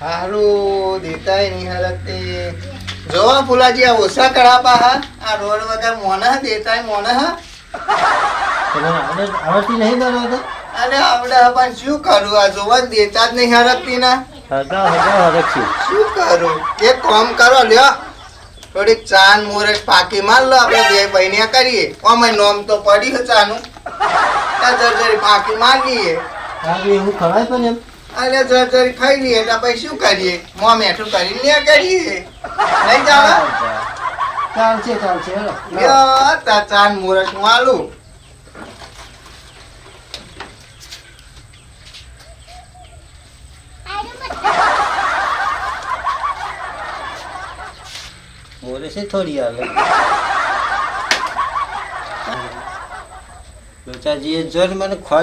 હારું દેતાય નહીં હરતે જોવા ફુલાજી આ ઓછા કરા પાહા આ રોડ વગર મોના દેતાય મોના આવડતી નહીં બનાવતો અરે આવડે પણ શું કરું આ જોવા દેતા જ નહીં હરકતી ના શું કરું એક કામ કરો લ્યો થોડીક ચાન મોરસ પાકી માર લો આપણે બે બહેનિયા કરીએ અમે નોમ તો પડી છે ચાનું જરી પાકી માર લઈએ એવું ખવાય પણ એમ અરે જરી ખાઈ લઈએ તો પછી શું કરીએ મોં મેઠું કરીને લ્યા કરીએ નહીં જાવા ચાલશે હેલો લ્યો તા ચાન મોરસ હું આલું મોરે છે થોડી આવે લોચાજી એ જોર મને ખોરી